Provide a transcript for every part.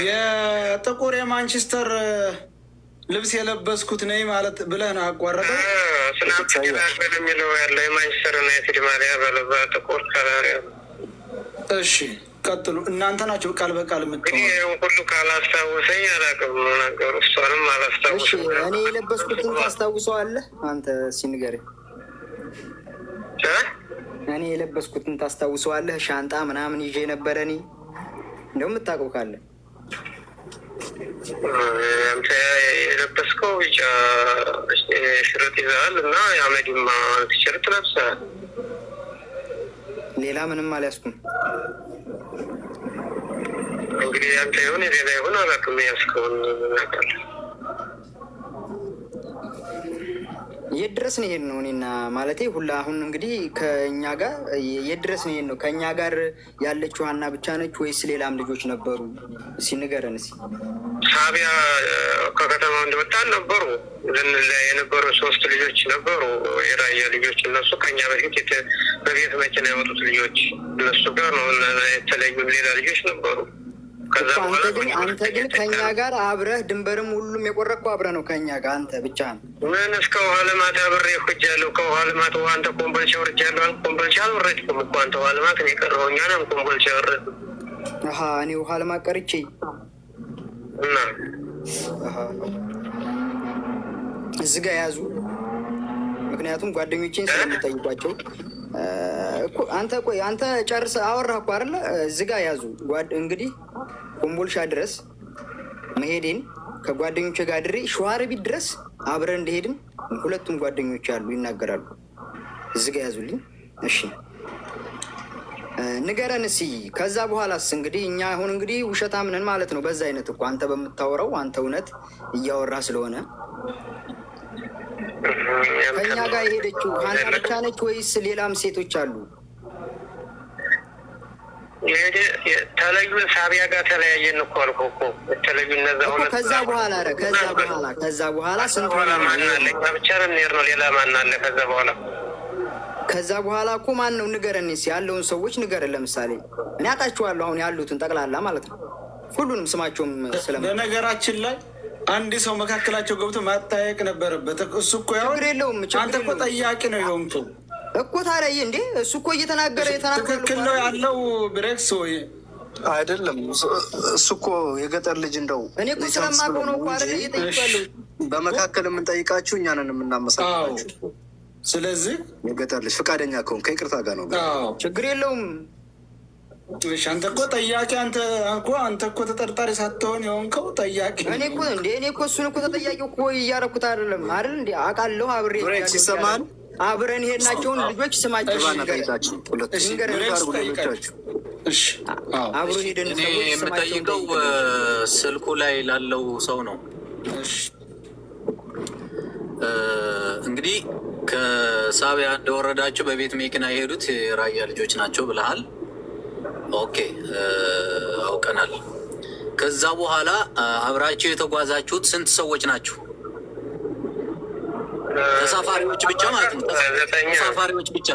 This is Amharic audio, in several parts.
የጥቁር የማንቸስተር ልብስ የለበስኩት ነኝ ማለት ብለህ ነው አቋረጠው። ስናፕ የሚለው ያለ የማንቸስተር ዩናይትድ ማሊያ በለባ ጥቁር ከለር። እሺ ቀጥሉ። እናንተ ናቸው ቃል በቃል የምትሆኑ። ሁሉ ካላስታውሰኝ አላውቅም ነገሩ። እሷንም አላስታውስም። እኔ የለበስኩትን ታስታውሰዋለህ አንተ? ሲንገር እኔ የለበስኩትን ታስታውሰዋለህ? ሻንጣ ምናምን ይዤ ነበረ። እኔ እንደው የምታውቀው ካለ አንተ የለበስከው ቢጫ ሽርጥ ይዘሃል እና የአመዲማ ቲሸርት ለብሰሃል። ሌላ ምንም አልያዝኩም። እንግዲህ አንተ ይሁን የሌላ ይሁን አላውቅም። ያዝከውን ነገር የት ድረስ ነው የሄድነው? እኔና ማለቴ ሁላ አሁን እንግዲህ ከእኛ ጋር የት ድረስ ነው የሄድነው? ከእኛ ጋር ያለችው ሀና ብቻ ነች ወይስ ሌላም ልጆች ነበሩ? ሲንገረን እስኪ። ሳቢያ ከከተማው እንደወጣን ነበሩ ልንለያይ የነበሩ 3 ልጆች ነበሩ፣ የራያ ልጆች። እነሱ ከኛ በፊት በቤት መኪና ያወጡት ልጆች እነሱ ጋር ነው የተለዩ ሌላ ልጆች ነበሩ። አንተ ግን ከኛ ጋር አብረህ ድንበርም ሁሉም የቆረጥከው አብረህ ነው ከኛ ጋር። አንተ ብቻ ነው ምን እስከ ውሃ ልማት አብሬ ሄጃለሁ። ከውሃ ልማት አንተ ኮምቦልቻ ወርጃለሁ። ኮምቦልቻ አልወረድኩም እኮ አንተ ውሃ ልማት ነው የቀረው። እኛ ነን ኮምቦልቻ ወረድ። እኔ ውሃ ልማት ቀርቼ እና እዚህ ጋ ያዙ። ምክንያቱም ጓደኞቼን ስለምጠይቋቸው አንተ ቆይ አንተ ጨርሰህ አወራህ እኮ አይደለ? እዚህ ጋ ያዙ። እንግዲህ ኮምቦልሻ ድረስ መሄዴን ከጓደኞቼ ጋር ድሬ ሸዋሮቢት ድረስ አብረን እንደሄድን ሁለቱም ጓደኞች ያሉ ይናገራሉ። እዚህ ጋ ያዙልኝ። እሺ ንገረን እስኪ። ከዛ በኋላስ እንግዲህ እኛ አሁን እንግዲህ ውሸታም ነን ማለት ነው። በዛ አይነት እኮ አንተ በምታወራው አንተ እውነት እያወራ ስለሆነ ከኛ ጋር የሄደችው ሀና ብቻ ነች ወይስ ሌላም ሴቶች አሉ? ተለዩን። ሳቢያ ጋር ተለያየን እኮ አልኩህ እኮ ተለዩ። እነዛ ሁለት ከዛ በኋላ ስንት ሆነ? ብቻ ነው የምንሄድ ነው። ሌላ ማን አለ? ከዛ በኋላ እኮ ማን ነው? ንገረን እስኪ ያለውን ሰዎች ንገረን። ለምሳሌ እኔ አውቃቸዋለሁ አሁን ያሉትን ጠቅላላ ማለት ነው። ሁሉንም ስማቸውም በነገራችን ላይ አንድ ሰው መካከላቸው ገብቶ ማጠያየቅ ነበረበት። እሱ እኮ ያው የለውም። አንተ እኮ ጠያቂ ነው የሆንከው እኮ ታዲያ እንዴ? እሱ እኮ እየተናገረ ትክክል ነው ያለው ብሬክስ ወይ አይደለም? እሱ እኮ የገጠር ልጅ እንደው እኔ እኮ ስለማውቀው ነው እኮ አይደል እየጠይቃለሁ። በመካከል የምንጠይቃችሁ እኛንን የምናመሳቸው። ስለዚህ የገጠር ልጅ ፈቃደኛ ከሆን ከይቅርታ ጋር ነው፣ ችግር የለውም። አንተ እኮ ጠያቂ አንተ እኮ ተጠርጣሪ ሳትሆን የሆንከው ጠያቂ። እኔ እኮ እሱን እኮ ተጠያቂ እኮ እያደረኩት አይደለም እንዲ አውቃለሁ። ሲሰማን አብረን ሄድናቸውን ልጆች ስማቸው አብሮ ሄደን የምጠይቀው ስልኩ ላይ ላለው ሰው ነው። እንግዲህ ከሳቢያ እንደወረዳቸው በቤት መኪና የሄዱት የራያ ልጆች ናቸው ብለሃል። ኦኬ አውቀናል። ከዛ በኋላ አብራችሁ የተጓዛችሁት ስንት ሰዎች ናችሁ? ተሳፋሪዎች ብቻ ማለት ነው። ተሳፋሪዎች ብቻ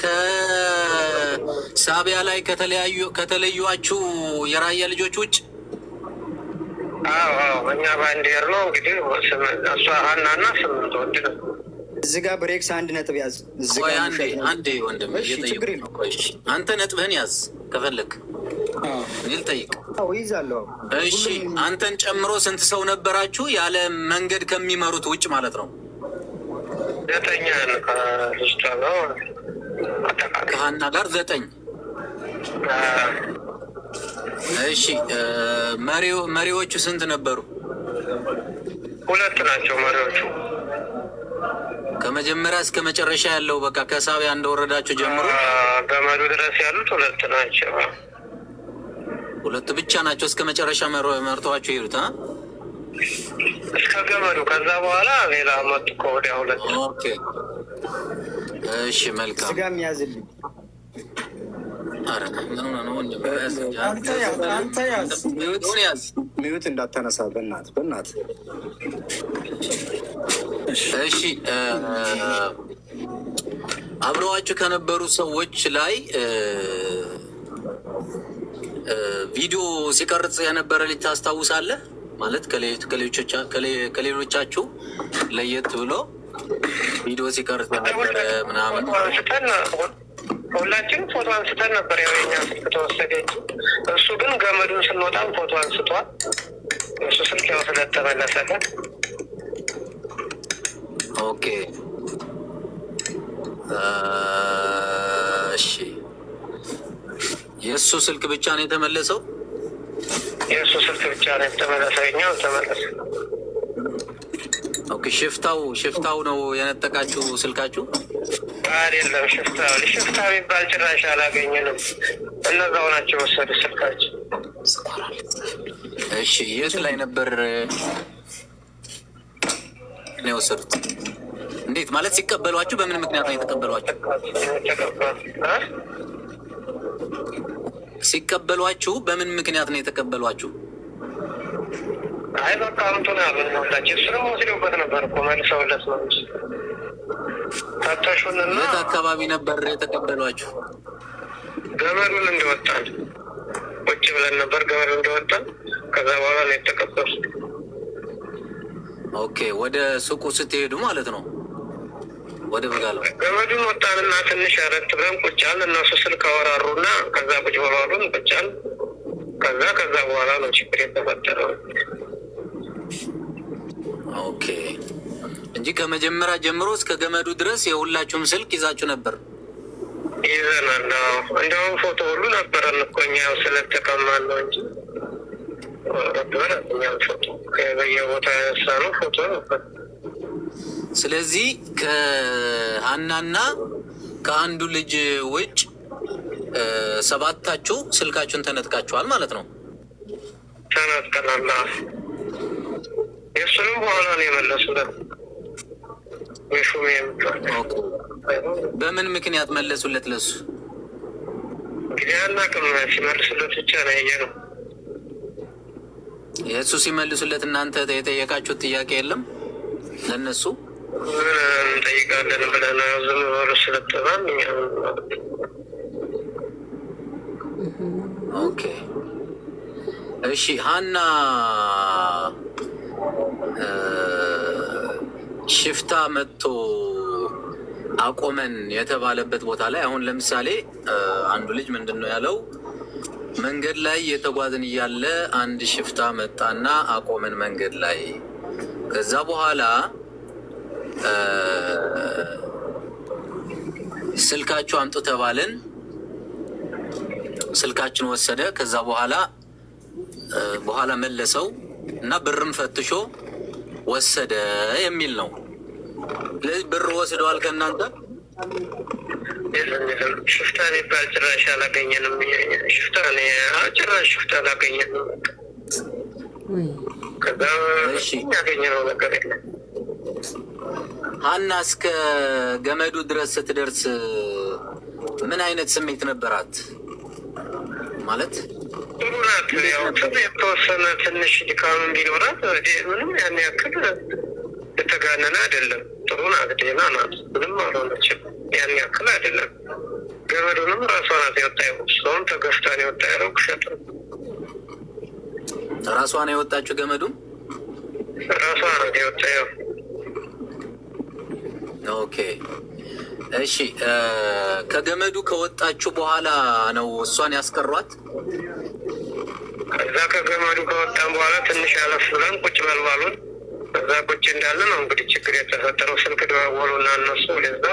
ከሳቢያ ላይ ከተለዩአችሁ የራያ ልጆች ውጭ? እኛ ባንዴር ነው እንግዲህ እሷ ሀናና 8 ወንድ ነው። እዚህ ጋር ብሬክስ 1 ነጥብ ያዝ። አንዴ ወንድም አንተ ነጥብህን ያዝ ከፈለግ ልጠይቅ። ይዛለሁ። እሺ አንተን ጨምሮ ስንት ሰው ነበራችሁ? ያለ መንገድ ከሚመሩት ውጭ ማለት ነው። 9 ከልጅቷ ነው ከሀና ጋር 9። እሺ መሪዎቹ ስንት ነበሩ? 2 ናቸው መሪዎቹ። ከመጀመሪያ እስከ መጨረሻ ያለው በቃ ከሳቢያ እንደወረዳችሁ ጀምሮ ገመዱ ድረስ ያሉት 2 ናቸው። 2 ብቻ ናቸው እስከ መጨረሻ መርተዋችሁ ይሄዱት እስከ ገመዱ። ከዛ በኋላ ሌላ መጡ ከወዲያ 2። ኦኬ እሺ መልካም። ስጋም ያዝልኝ። አረ ነው አንተ ያዝ ሚዩት እንዳታነሳ በእናት እሺ አብረዋችሁ ከነበሩ ሰዎች ላይ ቪዲዮ ሲቀርጽ የነበረ ልጅ ታስታውሳለህ? ማለት ከሌሎቻችሁ ለየት ብሎ ቪዲዮ ሲቀርጽ የነበረ ምናምን ሁላችን ፎቶ አንስተን ነበር። ያው የኛ ስልክ ተወሰደ። እሱ ግን ገመዱን ስንወጣም ፎቶ አንስቷል። እሱ ስልክ ያው ስለተመለሰለት። ኦኬ እሺ። የእሱ ስልክ ብቻ ነው የተመለሰው? የእሱ ስልክ ብቻ ነው የተመለሰው። የኛው አልተመለሰም። ኦኬ። ሽፍታው ነው የነጠቃችሁ ስልካችሁ? አይደለም፣ ሽፍታ የሚባል ጭራሽ አላገኘንም። እነዛው ናቸው የወሰዱ ስልካቸው። እሺ፣ የት ላይ ነበር ነው የወሰዱት? እንዴት ማለት ሲቀበሏችሁ በምን ምክንያት ነው የተቀበሏችሁ? ሲቀበሏችሁ በምን ምክንያት ነው የተቀበሏችሁ? አይ በቃ አምጡና ምን ነውላችሁ? እሱ ደግሞ ወስደውበት ነበር እኮ መልሰውለት ነው እንጂ ፈተሹንና። የት አካባቢ ነበር የተቀበሏችሁ? ገመዱን እንደወጣን ቁጭ ብለን ነበር። ገመዱን እንደወጣን ከዛ በኋላ ነው የተቀበሉት። ኦኬ። ወደ ሱቁ ስትሄዱ ማለት ነው? ወደ በጋለው ገመዱን ወጣንና ትንሽ አረት ብለን ቁጭ አልን። እነሱ ስልክ አወራሩና ከዛ ቁጭ በሏሉን ቁጭ አልን። ከዛ በኋላ ነው ችግር የተፈጠረው። ኦኬ። እንጂ ከመጀመሪያ ጀምሮ እስከ ገመዱ ድረስ የሁላችሁም ስልክ ይዛችሁ ነበር? ይዘናል። እንዲያውም ፎቶ ሁሉ ነበረን እኮ እኛ ያው ስለተቀማን ነው እንጂ ነበረ። እኛም ፎቶ በየቦታ ያነሳ ነው ፎቶ ነበር። ስለዚህ ከሀናና ከአንዱ ልጅ ውጭ ሰባታችሁ ስልካችሁን ተነጥቃችኋል ማለት ነው? ተነጥቀናል። የእሱንም በኋላ ነው የመለሱለት። የሹሜ በምን ምክንያት መለሱለት? ለሱ እንግዲህ አናውቅም። ሲመልሱለት ብቻ ነው ያየነው። የእሱ ሲመልሱለት እናንተ የጠየቃችሁት ጥያቄ የለም ለእነሱ? ምን እንጠይቃለን ብለን ዝም በሉ ስለተባል። ኦኬ እሺ። ሀና ሽፍታ መጥቶ አቆመን የተባለበት ቦታ ላይ አሁን ለምሳሌ አንዱ ልጅ ምንድን ነው ያለው? መንገድ ላይ የተጓዝን እያለ አንድ ሽፍታ መጣና አቆመን መንገድ ላይ። ከዛ በኋላ ስልካችሁ አምጡ ተባልን። ስልካችን ወሰደ። ከዛ በኋላ መለሰው እና ብርም ፈትሾ ወሰደ የሚል ነው። ስለዚህ ብር ወስደዋል ከእናንተ? ሽፍታ የሚባል ጭራሽ አላገኘንም። ጭራሽ ሽፍታ አላገኘንም። ከዛ ያገኘነው ነገር የለም። ሀና እስከ ገመዱ ድረስ ስትደርስ ምን አይነት ስሜት ነበራት? ማለት ጥሩ ናት። ያው የተወሰነ ትንሽ ድካም ቢኖራት ምንም ያን ያክል የተጋነነ አይደለም። ጥሩ ናት፣ ዴና ናት። ምንም አልሆነችም። ያን ያክል አይደለም። ገመዱንም ራሷ ናት የወጣው። ሰውም ተገፍታ ነው የወጣ ያለው። ክሸት ራሷ ነው የወጣችው። ገመዱም ራሷ ናት የወጣው። ኦኬ እሺ። ከገመዱ ከወጣችሁ በኋላ ነው እሷን ያስቀሯት? ከዛ ከገመዱ ከወጣን በኋላ ትንሽ ያለፍ ብለን ቁጭ በልባሉን። ከዛ ቁጭ እንዳለ ነው እንግዲህ ችግር የተፈጠረው። ስልክ ደዋወሉና እነሱ ወደዛ።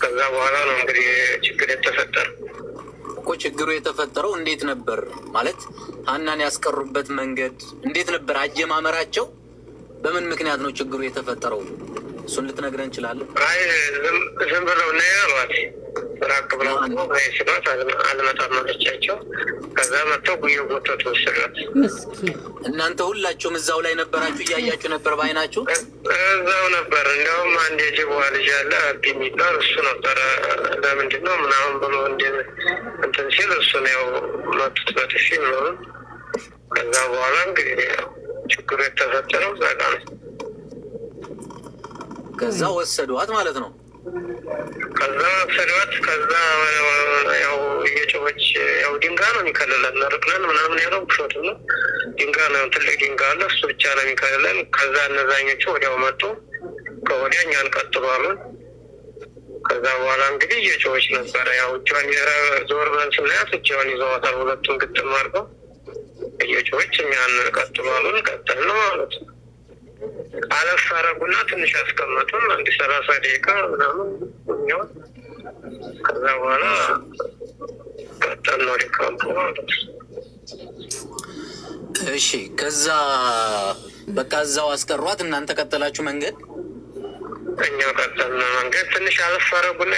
ከዛ በኋላ ነው እንግዲህ ችግር የተፈጠረው እኮ። ችግሩ የተፈጠረው እንዴት ነበር? ማለት ሀናን ያስቀሩበት መንገድ እንዴት ነበር? አጀማመራቸው በምን ምክንያት ነው ችግሩ የተፈጠረው? እሱን ልትነግረን እንችላለን? አይ ዝም ብለው እና ያሏት ራቅ ብለው ስሏት አልመጣም አለቻቸው። ከዛ መጥተው ጉዮ ጎተቱ ወሰዷት። እናንተ ሁላችሁም እዛው ላይ ነበራችሁ? እያያችሁ ነበር በአይናችሁ? እዛው ነበር። እንዲያውም አንድ የጅቡዋ ልጅ አለ አቢ የሚባል እሱ ነበረ። ለምንድን ነው ምናምን ብሎ እንትን ሲል እሱን ያው መቱት በጥፊ ምናምን። ከዛ በኋላ እንግዲህ ችግሩ የተፈጠረው እዛ ጋ ነው። ከዛ ወሰዷት ማለት ነው? ከዛ ሰሪዋት ከዛ ያው እየጮኸች ያው ድንጋይ ነው የሚከልለን ርቅለን ምናምን ያለው ብሾት ነው። ድንጋይ ነው ትልቅ ድንጋይ አለ እሱ ብቻ ነው የሚከልለን። ከዛ እነዛኞቹ ወዲያው መጡ። ከወዲያ እኛን ቀጥሉ አሉን። ከዛ በኋላ እንግዲህ እየጮኸች ነበረ። ያው እጇን ዞር ብለን ስናያት እጇን ይዘዋታል። ሁለቱን ግጥም አድርገው እየጮኸች እኛን ቀጥሉ አሉን። ቀጠልን ማለት ነው። አለፍ አደረጉና ትንሽ ያስቀመጡን 30 ደቂቃ ምናምን እኛው። ከዛ በኋላ ቀጠልን ወደ ካምፑ ማለት ነው። እሺ ከዛ በቃ እዛው አስቀሯት። እናንተ ቀጠላችሁ መንገድ? እኛ ቀጠልን መንገድ። ትንሽ አለፍ አደረጉና